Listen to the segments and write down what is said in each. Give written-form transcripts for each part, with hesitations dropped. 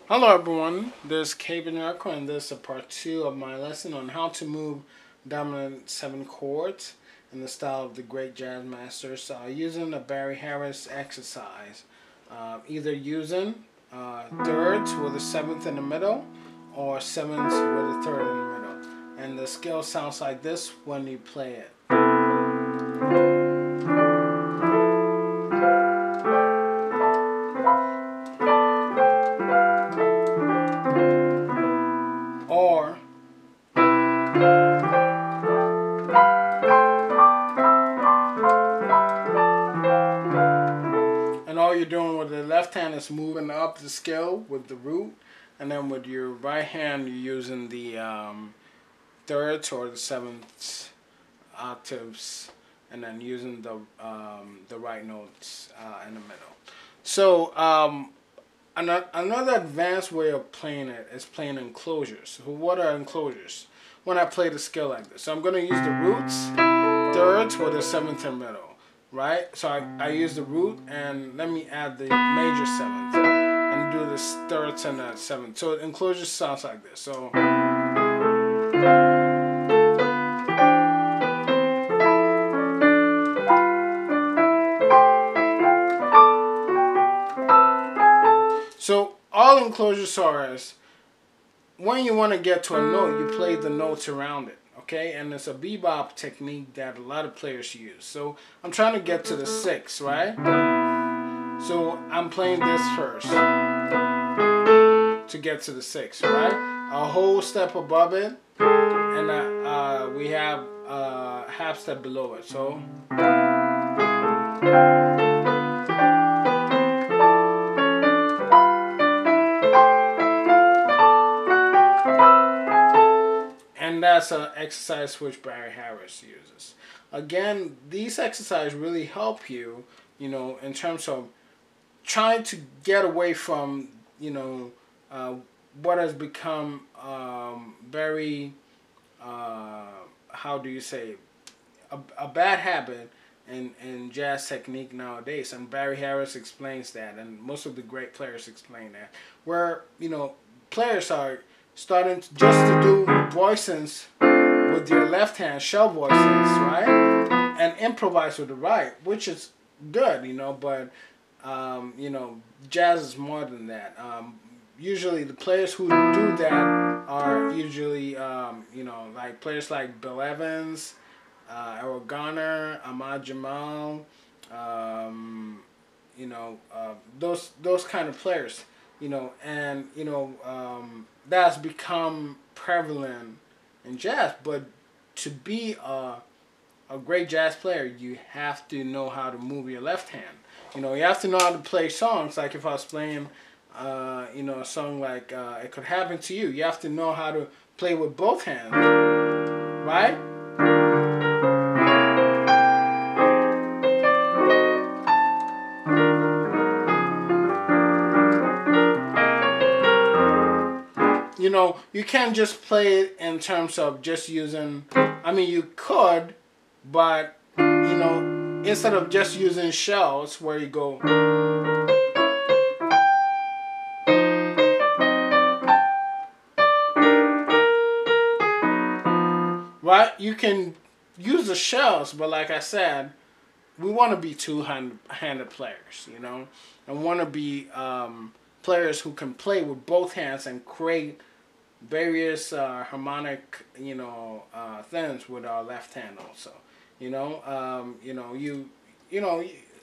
Hello everyone, this is Benyarko and this is part 2 of my lesson on how to move dominant 7 chords in the style of the great jazz masters using the Barry Harris exercise. Either using thirds with a 7th in the middle or 7ths with a 3rd in the middle. And the scale sounds like this when you play it. Or and all you're doing with the left hand is moving up the scale with the root, and then with your right hand you're using the thirds or the 7th octaves, and then using the right notes in the middle. So another advanced way of playing it is playing enclosures. So what are enclosures? When I play the scale like this, so I'm going to use the roots, thirds with the 7th and middle. Right? So I use the root and let me add the major 7th and do the thirds and the 7th. So enclosure sounds like this. So all enclosures are is when you want to get to a note, you play the notes around it. Okay, and it's a bebop technique that a lot of players use. So I'm trying to get to the 6, right? So I'm playing this first to get to the 6, right? A whole step above it, and we have a half step below it. So and that's an exercise which Barry Harris uses. Again, these exercises really help you, in terms of trying to get away from, what has become very, how do you say, a bad habit in jazz technique nowadays. And Barry Harris explains that, and most of the great players explain that, where, players are starting just to do voicings with your left hand, shell voicings, right? And improvise with the right, which is good, but jazz is more than that. Usually the players who do that are usually, like players like Bill Evans, Errol Garner, Ahmad Jamal, those kind of players, and that's become prevalent in jazz. But to be a great jazz player, you have to know how to move your left hand. You have to know how to play songs. Like if I was playing, a song like "It Could Happen to You," you have to know how to play with both hands, right? You can't just play it in terms of just using. I mean, you could, but instead of just using shells, where you go. Right? You can use the shells, but like I said, we want to be two-handed players, and want to be players who can play with both hands and create various harmonic, things with our left hand also.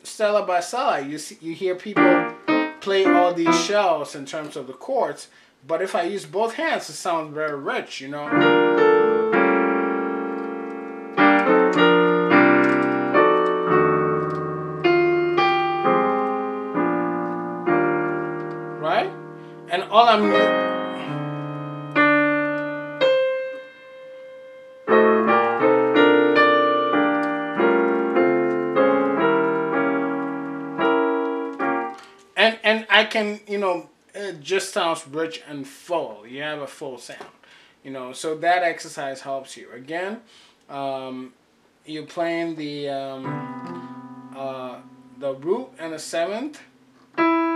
Stella by Stella, you hear people play all these shells in terms of the chords, but if I use both hands, it sounds very rich, right? And all I'm and I can, it just sounds rich and full. You have a full sound, so that exercise helps you. Again, you're playing the root and the 7th,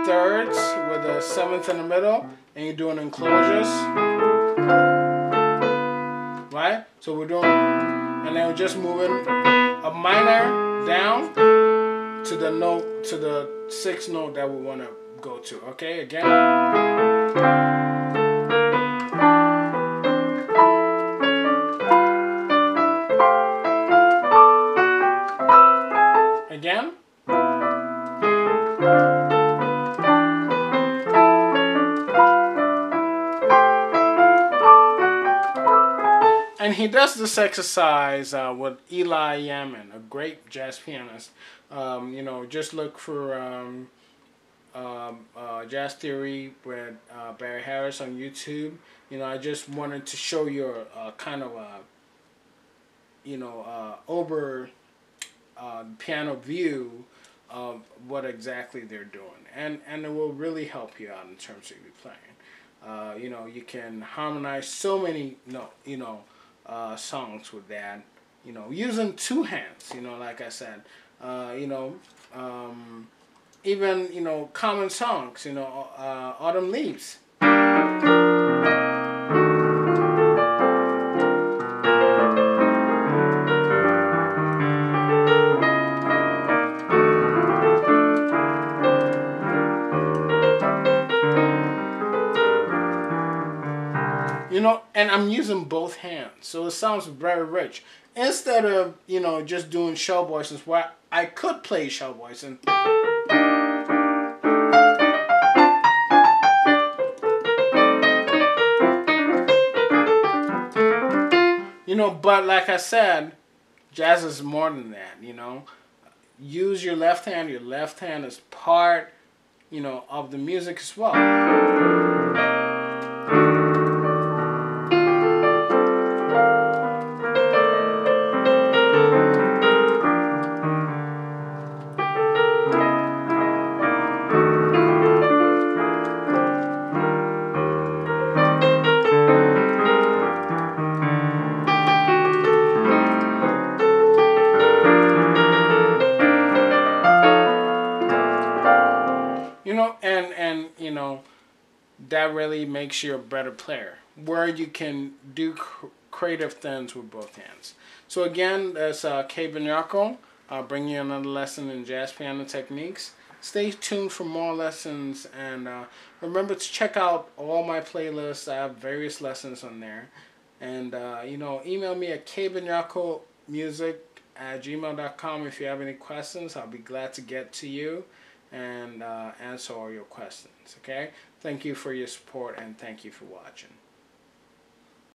thirds with a seventh in the middle, and you're doing enclosures, right? So we're doing, and then we're just moving a minor down to the note, to the sixth note that we want to go to. Okay, again. Again. And he does this exercise with Eli Yamin, a great jazz pianist. You know, just look for Jazz Theory with Barry Harris on YouTube. You know, I just wanted to show you a kind of a, you know, over piano view of what exactly they're doing, and it will really help you out in terms of your playing. You know, you can harmonize so many songs with that. You know, using two hands. You know, like I said, you know, even you know common songs. You know, Autumn Leaves. You know, and I'm using both hands, so it sounds very rich. Instead of, you know, just doing shell voices, where I could play shell voicing. You know, but like I said, jazz is more than that, you know. Use your left hand. Your left hand is part, you know, of the music as well. You know, and you know, that really makes you a better player, where you can do creative things with both hands. So again, that's Benyarko. I'll bring you another lesson in jazz piano techniques. Stay tuned for more lessons, and remember to check out all my playlists. I have various lessons on there. And you know, email me at kbenyarkomusic@gmail.com if you have any questions. I'll be glad to get to you and answer all your questions. Okay? Thank you for your support, and thank you for watching.